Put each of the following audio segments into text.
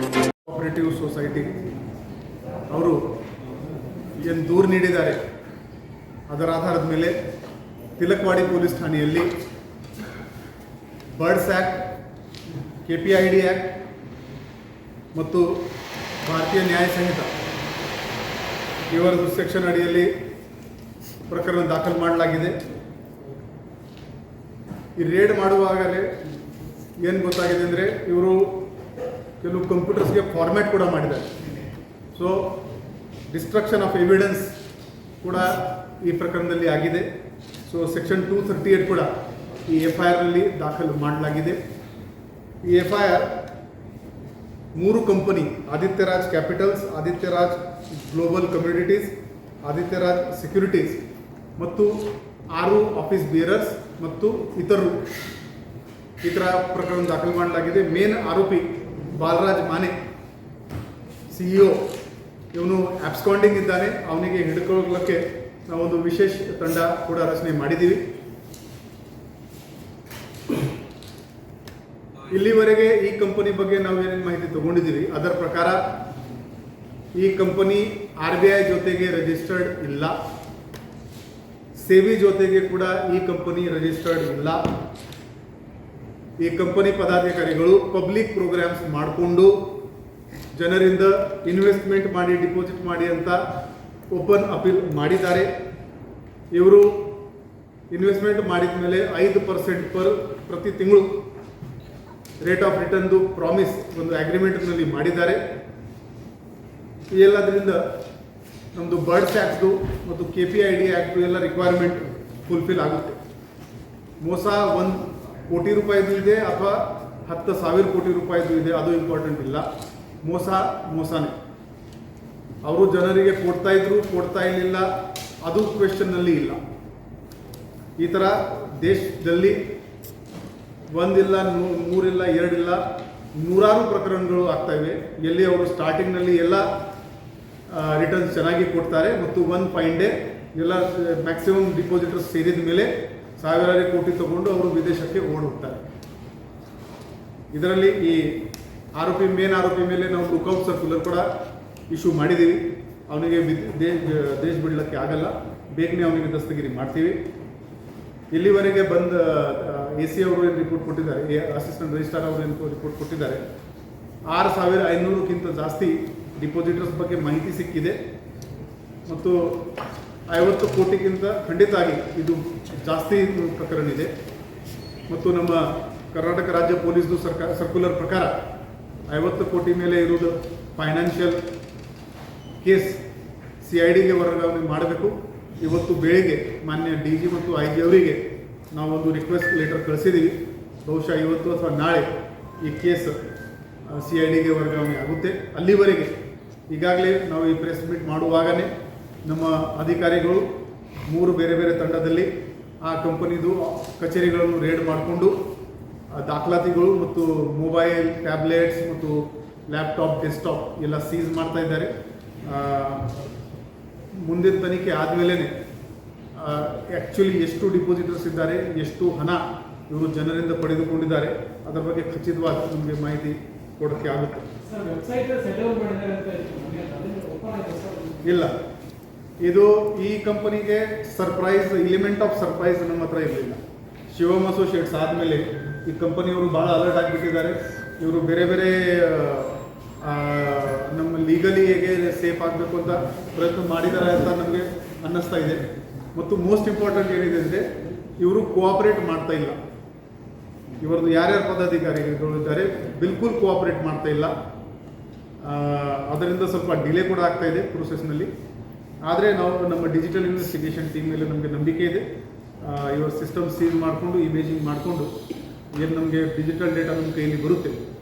Cooperative society ಅವರು ಏನು ದೂರು ನೀಡಿದ್ದಾರೆ ಅದರ ಆಧಾರದ ಮೇಲೆ ತಿಲಕ್ವಾಡಿ ಪೊಲೀಸ್ ಠಾಣೆಯಲ್ಲಿ ಬರ್ಡ್ಸ್ ಆ್ಯಕ್ಟ್, KPID ಆ್ಯಕ್ಟ್ ಮತ್ತು ಭಾರತೀಯ ನ್ಯಾಯ ಸಂಹಿತ ಇವರದು ಸೆಕ್ಷನ್ ಅಡಿಯಲ್ಲಿ ಪ್ರಕರಣ ದಾಖಲು ಮಾಡಲಾಗಿದೆ. ಈ ರೇಡ್ ಮಾಡುವಾಗಲೇ ಏನು ಗೊತ್ತಾಗಿದೆ ಅಂದರೆ ಇವರು ಕೆಲವು ಕಂಪ್ಯೂಟರ್ಸ್ಗೆ ಫಾರ್ಮ್ಯಾಟ್ ಕೂಡ ಮಾಡಿದ್ದಾರೆ. ಸೊ ಡಿಸ್ಟ್ರಕ್ಷನ್ ಆಫ್ ಎವಿಡೆನ್ಸ್ ಕೂಡ ಈ ಪ್ರಕರಣದಲ್ಲಿ ಆಗಿದೆ. ಸೊ ಸೆಕ್ಷನ್ 238 ಕೂಡ ಈ FIRನಲ್ಲಿ ದಾಖಲು ಮಾಡಲಾಗಿದೆ. ಈ FIR 3 company, Adityaraj capitals, Adityaraj global communities, Adityaraj securities ಮತ್ತು 6 ಆಫೀಸ್ ಬೇರರ್ಸ್ ಮತ್ತು ಇತರರು ಈ ಥರ ಪ್ರಕರಣ ದಾಖಲು ಮಾಡಲಾಗಿದೆ. ಮೇನ್ ಆರೋಪಿ ಬಾಲರಾಜ್ ಮಾನೆ CEO, ಇವನು ಆಬ್ಸ್ಕಾಂಡಿಂಗ್ ಇದ್ದಾನೆ. ಅವನಿಗೆ ಹಿಡ್ಕೊಳ್ಳೋಕ್ಕೆ ನಾವೊಂದು ವಿಶೇಷ ತಂಡ ಕೂಡ ರಚನೆ ಮಾಡಿದ್ದೀವಿ. ಇಲ್ಲಿವರೆಗೆ ಈ ಕಂಪನಿ ಬಗ್ಗೆ ನಾವು ಏನೇನು ಮಾಹಿತಿ ತಗೊಂಡಿದ್ದೀವಿ ಅದರ ಪ್ರಕಾರ ಈ ಕಂಪನಿ RBI ಜೊತೆಗೆ ರಿಜಿಸ್ಟರ್ಡ್ ಇಲ್ಲ, ಸೇಬಿ ಜೊತೆಗೆ ಕೂಡ ಈ ಕಂಪನಿ ರಿಜಿಸ್ಟರ್ಡ್ ಇಲ್ಲ. ಈ ಕಂಪನಿ ಪದಾಧಿಕಾರಿಗಳು ಪಬ್ಲಿಕ್ ಪ್ರೋಗ್ರಾಮ್ಸ್ ಮಾಡಿಕೊಂಡು ಜನರಿಂದ ಇನ್ವೆಸ್ಟ್ಮೆಂಟ್ ಮಾಡಿ ಡಿಪಾಸಿಟ್ ಮಾಡಿ ಅಂತ ಓಪನ್ ಅಪೀಲ್ ಮಾಡಿದ್ದಾರೆ. ಇವರು ಇನ್ವೆಸ್ಟ್ಮೆಂಟ್ ಮಾಡಿದ ಮೇಲೆ 5% ಪ್ರತಿ ತಿಂಗಳು ರೇಟ್ ಆಫ್ ರಿಟರ್ನ್ದು ಪ್ರಾಮಿಸ್ ಒಂದು ಅಗ್ರಿಮೆಂಟ್ನಲ್ಲಿ ಮಾಡಿದ್ದಾರೆ. ಈ ಎಲ್ಲದರಿಂದ ನಮ್ಮದು ಬರ್ಡ್ಸ್ ಆ್ಯಕ್ಟ್ದು ಮತ್ತು KPID ಆ್ಯಕ್ಟ್ದು ಎಲ್ಲ ರಿಕ್ವೈರ್ಮೆಂಟ್ ಫುಲ್ಫಿಲ್ ಆಗುತ್ತೆ. ಮೋಸ 1 ಕೋಟಿ ರೂಪಾಯಿದು ಇದೆ ಅಥವಾ 10,000 ಕೋಟಿ ರೂಪಾಯಿದು ಇದೆ, ಅದು ಇಂಪಾರ್ಟೆಂಟ್ ಇಲ್ಲ. ಮೋಸನೇ. ಅವರು ಜನರಿಗೆ ಕೊಡ್ತಾ ಇದ್ರು, ಕೊಡ್ತಾ ಇರಲಿಲ್ಲ, ಅದು ಕ್ವೆಶ್ಚನ್ನಲ್ಲಿ ಇಲ್ಲ. ಈ ಥರ ದೇಶದಲ್ಲಿ 1 ಇಲ್ಲ, 3 ಇಲ್ಲ, 2 ಇಲ್ಲ, ನೂರಾರು ಪ್ರಕರಣಗಳು ಆಗ್ತಾ ಇವೆ. ಎಲ್ಲಿ ಅವರು ಸ್ಟಾರ್ಟಿಂಗ್ನಲ್ಲಿ ಎಲ್ಲ ರಿಟರ್ನ್ಸ್ ಚೆನ್ನಾಗಿ ಕೊಡ್ತಾರೆ ಮತ್ತು 1 ಫೈನ್ ಡೇ ಎಲ್ಲ ಮ್ಯಾಕ್ಸಿಮಮ್ ಡಿಪಾಸಿಟರ್ಸ್ ಸೇರಿದ ಮೇಲೆ ಸಾವಿರಾರು ಕೋಟಿ ತಗೊಂಡು ಅವರು ವಿದೇಶಕ್ಕೆ ಹೋಗ್ತಾರೆ. ಇದರಲ್ಲಿ ಈ ಮೇನ್ ಆರೋಪಿ ಮೇಲೆ ನಾವು ಲುಕ್ಔಟ್ ಸರ್ಕ್ಯುಲರ್ ಕೂಡ ಇಶ್ಯೂ ಮಾಡಿದ್ದೀವಿ. ಅವನಿಗೆ ದೇಶ ಬಿಡಲಿಕ್ಕೆ ಆಗಲ್ಲ, ಬೇಗನೆ ಅವನಿಗೆ ದಸ್ತಗಿರಿ ಮಾಡ್ತೀವಿ. ಇಲ್ಲಿವರೆಗೆ ಬಂದ AC ಅವರು ಏನು ರಿಪೋರ್ಟ್ ಕೊಟ್ಟಿದ್ದಾರೆ, ಅಸಿಸ್ಟೆಂಟ್ ರಿಜಿಸ್ಟ್ರಾರ್ ಅವರು ಏನು ರಿಪೋರ್ಟ್ ಕೊಟ್ಟಿದ್ದಾರೆ, 6,500ಕ್ಕಿಂತ ಜಾಸ್ತಿ ಡಿಪಾಸಿಟರ್ಸ್ ಬಗ್ಗೆ ಮಾಹಿತಿ ಸಿಕ್ಕಿದೆ ಮತ್ತು 50 ಕೋಟಿಗಿಂತ ಖಂಡಿತ ಆಗಿ ಇದು ಜಾಸ್ತಿ ಪ್ರಕರಣ ಇದೆ. ಮತ್ತು ನಮ್ಮ ಕರ್ನಾಟಕ ರಾಜ್ಯ ಪೊಲೀಸ್ದು ಸರ್ಕ್ಯುಲರ್ ಪ್ರಕಾರ 50 ಕೋಟಿ ಮೇಲೆ ಇರುವುದು ಫೈನಾನ್ಷಿಯಲ್ ಕೇಸ್ CIDಗೆ ವರ್ಗಾವಣೆ ಮಾಡಬೇಕು. ಇವತ್ತು ಬೆಳಿಗ್ಗೆ ಮಾನ್ಯ DG ಮತ್ತು IG ಅವರಿಗೆ ನಾವೊಂದು ರಿಕ್ವೆಸ್ಟ್ ಲೆಟರ್ ಕಳಿಸಿದ್ದೀವಿ. ಬಹುಶಃ ಇವತ್ತು ಅಥವಾ ನಾಳೆ ಈ ಕೇಸ್ CIDಗೆ ವರ್ಗಾವಣೆ ಆಗುತ್ತೆ. ಅಲ್ಲಿವರೆಗೆ ಈಗಾಗಲೇ ನಾವು ಈ ಪ್ರೆಸ್ ಮೀಟ್ ಮಾಡುವಾಗಲೇ ನಮ್ಮ ಅಧಿಕಾರಿಗಳು 3 ಬೇರೆ ಬೇರೆ ತಂಡದಲ್ಲಿ ಆ ಕಂಪನಿದು ಕಚೇರಿಗಳನ್ನು ರೇಡ್ ಮಾಡಿಕೊಂಡು ದಾಖಲಾತಿಗಳು ಮತ್ತು ಮೊಬೈಲ್, ಟ್ಯಾಬ್ಲೆಟ್ಸ್ ಮತ್ತು ಲ್ಯಾಪ್ಟಾಪ್, ಡೆಸ್ಕ್ಟಾಪ್ ಎಲ್ಲ ಸೀಸ್ ಮಾಡ್ತಾ ಇದ್ದಾರೆ. ಮುಂದಿನ ತನಿಖೆ ಆದಮೇಲೆ ಆ್ಯಕ್ಚುಲಿ ಎಷ್ಟು ಡಿಪಾಸಿಟರ್ಸ್ ಇದ್ದಾರೆ, ಎಷ್ಟು ಹಣ ಇವರು ಜನರಿಂದ ಪಡೆದುಕೊಂಡಿದ್ದಾರೆ ಅದರ ಬಗ್ಗೆ ಖಚಿತವಾಗಿ ನಮಗೆ ಮಾಹಿತಿ ಕೊಡೋಕ್ಕೆ ಆಗುತ್ತೆ. ಇಲ್ಲ, ಇದು ಈ ಕಂಪನಿಗೆ ಸರ್ಪ್ರೈಸ್, ಎಲಿಮೆಂಟ್ ಆಫ್ ಸರ್ಪ್ರೈಸ್ ನಮ್ಮ ಹತ್ರ ಇರಲಿಲ್ಲ. ಶಿವಮ್ ಅಸೋಸಿಯೇಟ್ಸ್ ಆದಮೇಲೆ ಈ ಕಂಪನಿಯವರು ಭಾಳ ಅಲರ್ಟ್ ಆಗಿಬಿಟ್ಟಿದ್ದಾರೆ. ಇವರು ಬೇರೆ ಬೇರೆ ನಮ್ಮ ಲೀಗಲಿ ಹೇಗೆ ಸೇಫ್ ಆಗಬೇಕು ಅಂತ ಪ್ರಯತ್ನ ಮಾಡಿದ್ದಾರೆ ಅಂತ ನಮಗೆ ಅನ್ನಿಸ್ತಾ ಇದೆ. ಮತ್ತು ಮೋಸ್ಟ್ ಇಂಪಾರ್ಟೆಂಟ್ ಏನಿದೆ ಅಂದರೆ ಇವರು ಕೋಆಪರೇಟ್ ಮಾಡ್ತಾ ಇಲ್ಲ. ಇವರದ್ದು ಯಾರ್ಯಾರು ಪದಾಧಿಕಾರಿಗಳು ಇದ್ದಾರೆ ಬಿಲ್ಕುಲ್ ಕೋಆಪರೇಟ್ ಮಾಡ್ತಾ ಇಲ್ಲ. ಅದರಿಂದ ಸ್ವಲ್ಪ ಡಿಲೇ ಕೂಡ ಆಗ್ತಾ ಇದೆ ಪ್ರೊಸೆಸ್ನಲ್ಲಿ. ಆದರೆ ನಾವು ನಮ್ಮ ಡಿಜಿಟಲ್ ಇನ್ವೆಸ್ಟಿಗೇಷನ್ ಟೀಮ್ ಮೇಲೆ ನಮಗೆ ನಂಬಿಕೆ ಇದೆ. ಇವರ ಸಿಸ್ಟಮ್ ಸೀಲ್ ಮಾಡಿಕೊಂಡು ಇಮೇಜಿಂಗ್ ಮಾಡಿಕೊಂಡು ಏನು ನಮಗೆ ಡಿಜಿಟಲ್ ಡೇಟಾ ನಮ್ಮ ಕೈಯಲ್ಲಿ ಬರುತ್ತೆ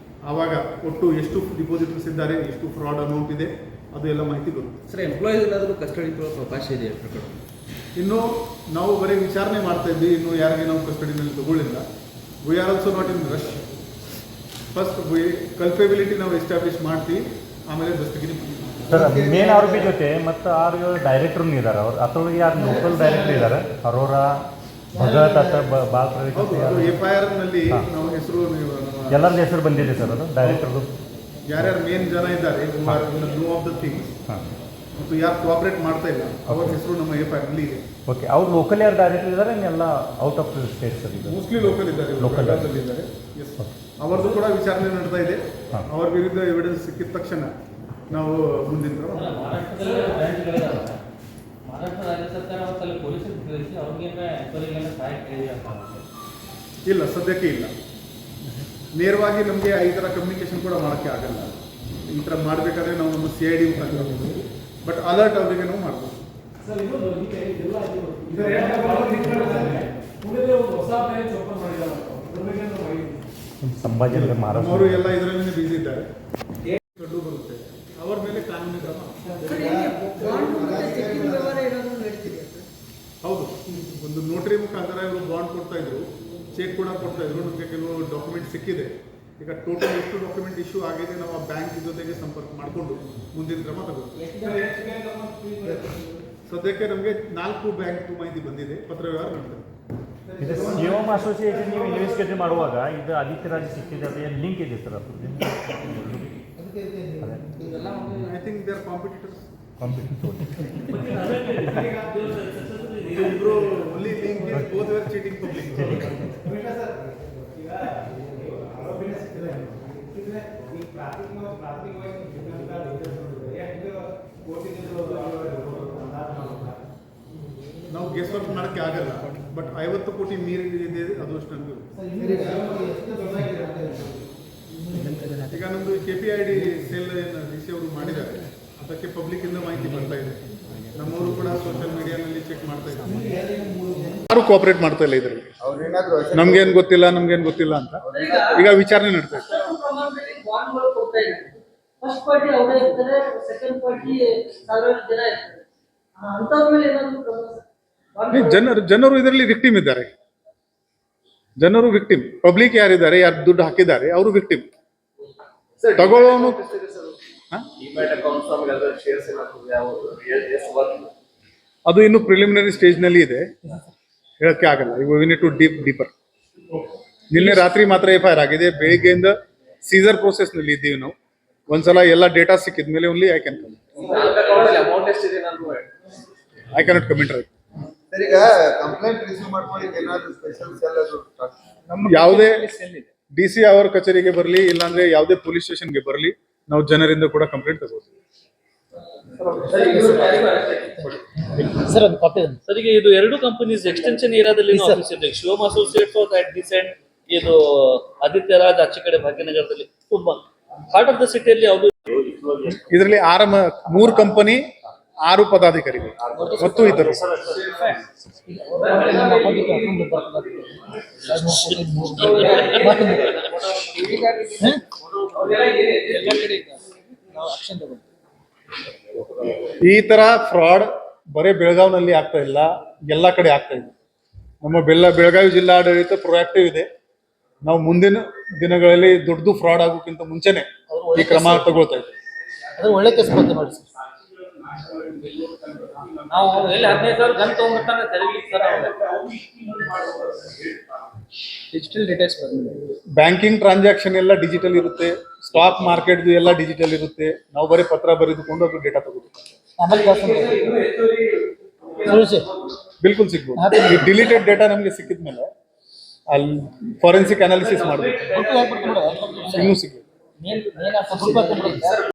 ಆವಾಗ ಒಟ್ಟು ಎಷ್ಟು ಡಿಪಾಸಿಟರ್ಸ್ ಇದ್ದಾರೆ, ಎಷ್ಟು ಫ್ರಾಡ್ ಅಮೌಂಟ್ ಇದೆ, ಅದು ಎಲ್ಲ ಮಾಹಿತಿ ಬರುತ್ತೆ. ಸರ್, ಎಂಪ್ಲಾಯೀಸ್ ಏನಾದರೂ ಕಸ್ಟಡಿ ಕೊಡೋಕ್ಕೆ ಅವಕಾಶ ಇದೆ ಪ್ರಕರಣ? ಇನ್ನು ನಾವು ಬರೀ ವಿಚಾರಣೆ ಮಾಡ್ತಾ ಇದ್ವಿ, ಇನ್ನು ಯಾರಿಗೆ ನಾವು ಕಸ್ಟಡಿನಲ್ಲಿ ತಗೊಳ್ಳಿಲ್ಲ. We are also not in rush. First culpability ನಾವು ಎಸ್ಟಾಬ್ಲಿಷ್ ಮಾಡ್ತೀವಿ, ಆಮೇಲೆ ದಸ್ತಗಿರಿ ಮಾಡ್ತೀವಿ. ಸರ್, ಮೇನ್ ಆರೋಪಿ ಜೊತೆ ಮತ್ತು 6 ಡೈರೆಕ್ಟರ್ನು ಇದ್ದಾರೆ. ಅವ್ರು ಅಥವಾ ಯಾರು ಲೋಕಲ್ ಡೈರೆಕ್ಟರ್ ಇದ್ದಾರೆ, ಅರೋರಾ, ಭಗತ್ ಅಥವಾ FIR ನಲ್ಲಿ ನಾವು ಹೆಸರು ಎಲ್ಲರದ್ದು ಹೆಸರು ಬಂದಿದೆ ಸರ್. ಅದು ಡೈರೆಕ್ಟರ್ದು ಯಾರ್ಯಾರು ಮೇನ್ ಜನ ಇದ್ದಾರೆ ನೋ ಆಫ್ ದ ಥಿಂಗ್ಸ್ ಹಾಂ ಮತ್ತು ಯಾರು ಕೋಆಪರೇಟ್ ಮಾಡ್ತಾ ಇಲ್ಲ ಅವ್ರ ಹೆಸರು ನಮ್ಮ FIR ನಲ್ಲಿ ಇದೆ. ಓಕೆ ಅವ್ರು ಲೋಕಲ್ ಯಾರು ಡೈರೆಕ್ಟರ್ ಇದ್ದಾರೆ ಎಲ್ಲ ಔಟ್ ಆಫ್ ಸ್ಟೇಟ್ ಸರ್ ಇದು ಮೋಸ್ಟ್ಲಿ ಲೋಕಲ್ ಇದ್ದಾರೆ, Local. ಲೋಕಲ್ ಇದ್ದಾರೆ. ಎಸ್, ಅವರದ್ದು ಕೂಡ ವಿಚಾರಣೆ ನಡೀತಾ ಇದೆ. ಹಾಂ. ಅವ್ರ ವಿರುದ್ಧ ಎವಿಡೆನ್ಸ್ ಸಿಕ್ಕಿದ ತಕ್ಷಣ ನಾವು ಮುಂದಿನ ಕ್ರಮ ಮಹಾರಾಷ್ಟ್ರದಲ್ಲಿ ಬ್ರಾಂಚ್ಗಳಿದಾವೆ. ಮಹಾರಾಷ್ಟ್ರ ರಾಜ್ಯ ಸರ್ಕಾರ ಅವತ್ತಲ್ಲಿ ಪೊಲೀಸರಿಗೆ ತಿಳಿಸಿ ಅವ್ರಿಗೇನ ಎಂಕ್ವೈರಿಗೆಲ್ಲ ಸಹಾಯ ಕೇಳಿದೆ ಅಂತ. ಇಲ್ಲ, ಸದ್ಯಕ್ಕೆ ಇಲ್ಲ. ನೇರವಾಗಿ ನಮಗೆ ಈ ಥರ ಕಮ್ಯುನಿಕೇಶನ್ ಕೂಡ ಮಾಡೋಕ್ಕೆ ಆಗಲ್ಲ. ಈ ಥರ ಮಾಡಬೇಕಾದ್ರೆ ನಾವು ನಮ್ಮ CID ಮುಖಾಂತರ ಬಟ್ ಅಲರ್ಟ್ ಅವರಿಗೆ ನಾವು ಮಾಡ್ಬೋದು. ಸಂಭಾಜಿ ಅವರು ಮಹಾರಾಷ್ಟ್ರ ಎಲ್ಲ ಇದರಲ್ಲಿ ಬಿಸಿ ಇದ್ದಾರೆ. ಕಂಡು ಬರುತ್ತೆ ಅವರ ಮೇಲೆ ಕಾನೂನು ಕ್ರಮ. ಹೌದು, ಒಂದು ನೋಟರಿ ಮುಖಾಂತರ ಇವರು ಬಾಂಡ್ ಕೊಡ್ತಾ ಇದ್ರು, ಚೆಕ್ ಕೂಡ ಕೊಡ್ತಾ ಇದ್ರು. ನಮಗೆ ಕೆಲವು ಡಾಕ್ಯುಮೆಂಟ್ ಸಿಕ್ಕಿದೆ. ಈಗ ಟೋಟಲ್ ಎಷ್ಟು ಡಾಕ್ಯುಮೆಂಟ್ ಇಶ್ಯೂ ಆಗಿದೆ ನಾವು ಆ ಬ್ಯಾಂಕ್ ಜೊತೆಗೆ ಸಂಪರ್ಕ ಮಾಡಿಕೊಂಡು ಮುಂದಿನ ಕ್ರಮ ತಗೋತೀವಿ. ಸದ್ಯಕ್ಕೆ ನಮಗೆ 4 ಬ್ಯಾಂಕ್ ಮಾಹಿತಿ ಬಂದಿದೆ, ಪತ್ರ ವ್ಯವಹಾರ ನಡೆದಿದೆ. ಇದು ಶಿವಮ್ ಅಸೋಸಿಯೇಷನ್ ನೀವು ಇನ್ವೆಸ್ಟಿಗೇಟ್ ಮಾಡುವಾಗ ಇದು ಆದಿತ್ಯ ರಾಜ್ ಸಿಕ್ಕಿದೆ ಅದು ಏನು ಲಿಂಕ್ ಇದೆ ಸರ್ ಅದು I think they are competitors. ಇಬ್ರು only link is both were cheating public. ನಾವು ಗೆಸ್ ವರ್ಕ್ ಮಾಡೋಕ್ಕೆ ಆಗಲ್ಲ, ಬಟ್ 50 ಕೋಟಿ ಮೀರಿದೆ ಅದು ಅಷ್ಟು ನಮಗೆ. ಈಗ ನಮ್ಮದು KPID ಸೆಲ್ ಏನು DC ಅವರು ಮಾಡಿದ್ದಾರೆ, ಅದಕ್ಕೆ ಪಬ್ಲಿಕ್ಕಿಂದ ಮಾಹಿತಿ ಬರ್ತಾ ಇದೆ. ನಮ್ಮವರು ಕೂಡ ಸೋಷಿಯಲ್ ಮೀಡಿಯಾನಲ್ಲಿ ಚೆಕ್ ಮಾಡ್ತಾ ಇದ್ದಾರೆ. ಯಾರು ಕೋಆಪರೇಟ್ ಮಾಡ್ತಾ ಇಲ್ಲ ಇದರಲ್ಲಿ. ನಮ್ಗೇನು ಗೊತ್ತಿಲ್ಲ ಅಂತ ಈಗ ವಿಚಾರಣೆ ನಡ್ತಾ ಇದೆ. ಬಾಂಡ್ಗಳು ಕೊಡ್ತಾ ಇದ್ದಾರೆ. ಫಸ್ಟ್ ಪಾರ್ಟಿ ಅವರೇ ಇರ್ತಾರೆ, ಸೆಕೆಂಡ್ ಪಾರ್ಟಿ ಸಾವಿರಾರು ಜನ ಇರ್ತಾರೆ. ಅಂಥವ್ರ ಮೇಲೆ ಏನಾದ್ರು ಕ್ರಮ ಸರ್? ಜನರು ಇದರಲ್ಲಿ ವಿಕ್ಟಿಮ್ ಇದ್ದಾರೆ. ಜನರು ವಿಕ್ಟಿಮ್. ಪಬ್ಲಿಕ್ ಯಾರಿದ್ದಾರೆ, ಯಾರು ದುಡ್ಡು ಹಾಕಿದ್ದಾರೆ ಅವರು ವಿಕ್ಟಿಮ್. ತಗೊಳ್ಳೋನು ಅದು ಇನ್ನು ಪ್ರಿಲಿಮಿನರಿ ಸ್ಟೇಜ್ನಲ್ಲಿ ಇದೆ, ಹೇಳಕ್ಕೆ ಆಗಲ್ಲ. We need to deeper. ನಿನ್ನೆ ರಾತ್ರಿ ಮಾತ್ರ FIR ಆಗಿದೆ. ಬೆಳಿಗ್ಗೆಯಿಂದ ಸೀಸರ್ ಪ್ರೋಸೆಸ್ ನಲ್ಲಿ ಇದ್ದೀವಿ ನಾವು. ಒಂದ್ಸಲ ಎಲ್ಲ ಡೇಟಾ ಸಿಕ್ಕಿದ ಮೇಲೆ only I can commit right. ಈಗ ಕಂಪ್ಲೇಂಟ್ ರಿಸೀವ್ ಮಾಡ್ಕೊಳ್ಳಿಕ್ಕೆ ಏನಾದ್ರು ಸ್ಪೆಷಲ್ ಸೆಲ್ ಅದು ಯಾವುದೇ DC ಅವರ ಕಚೇರಿಗೆ ಬರಲಿ, ಇಲ್ಲಾಂದ್ರೆ ಯಾವುದೇ ಪೊಲೀಸ್ ಸ್ಟೇಷನ್ಗೆ ಬರಲಿ, ನಾವು ಜನರಿಂದ ಕೂಡ ಕಂಪ್ಲೇಂಟ್ ತಗೋತೀವಿ. ಸರ್ ಈಗ ಇದು ಎರಡು ಕಂಪನೀಸ್ ಎಕ್ಸ್ಟೆನ್ಷನ್ ಏರಿಯಾದಲ್ಲಿ ಆಫೀಸ್ ಇದೆ. ಶಿವಮ್ ಅಸೋಸಿಯೇಟ್ಸ್ ದಟ್ ಡಿಸೆಂಟ್, ಇದು ಆದಿತ್ಯ ರಾಜ್ ಆಚೆ ಕಡೆ ಭಾಗ್ಯನಗರದಲ್ಲಿ ತುಂಬಾ ಹಾರ್ಟ್ ಆಫ್ ದ ಸಿಟಿಯಲ್ಲಿ ಯಾವುದು. ಇದರಲ್ಲಿ 3 ಕಂಪನಿ 6 ಪದಾಧಿಕಾರಿಗಳು ಮತ್ತು ಇತರರು. ಈ ತರ ಫ್ರಾಡ್ ಬರೀ ಬೆಳಗಾವಿನಲ್ಲಿ ಆಗ್ತಾ ಇಲ್ಲ, ಎಲ್ಲ ಕಡೆ ಆಗ್ತಾ ಇದೆ. ನಮ್ಮ ಬೆಳಗಾವಿ ಜಿಲ್ಲಾಡಳಿತ ಪ್ರೊಆಕ್ಟಿವ್ ಇದೆ. ನಾವು ಮುಂದಿನ ದಿನಗಳಲ್ಲಿ ದೊಡ್ಡದು ಫ್ರಾಡ್ ಆಗೋಕ್ಕಿಂತ ಮುಂಚೆನೆ ಈ ಕ್ರಮ ತಗೊಳ್ತಾ ಇದ್ದೀವಿ. ಅದು ಒಳ್ಳೆ ಕೇಸ್ ಬಗ್ಗೆ ನೋಡಿ ಸರ್. ನಾವು ಎಲ್ಲಿ 15,000 ಗನ್ ತಗೊಂಡ್ಬಿಟ್ಟಾನೆ ತೆರಲಿಕ್ಕೆ ಸರ್. ಡಿಜಿಟಲ್ ಡೀಟೇಲ್ಸ್ ಬಂದಿದೆ. ಬ್ಯಾಂಕಿಂಗ್ ಟ್ರಾನ್ಸಾಕ್ಷನ್ ಎಲ್ಲ ಡಿಜಿಟಲ್ ಇರುತ್ತೆ, ಸ್ಟಾಕ್ ಮಾರ್ಕೆಟ್ ಎಲ್ಲ ಡಿಜಿಟಲ್ ಇರುತ್ತೆ. ನಾವು ಬರೀ ಪತ್ರ ಬರೆದುಕೊಂಡು ಅದು ಡೇಟಾ ತಗೋತೀವಿ. ಆಮೇಲೆ ಬಿಲ್ಕುಲ್ ಸಿಗ್ಬೋದು. ಈ ಡಿಲೀಟೆಡ್ ಡೇಟಾ ನಮಗೆ ಸಿಕ್ಕಿದ ಮೇಲೆ ಅಲ್ಲಿ ಫಾರೆನ್ಸಿಕ್ ಅನಾಲಿಸಿಸ್ ಮಾಡಬೇಕು, ಇನ್ನೂ ಸಿಗ್ಬೋದು.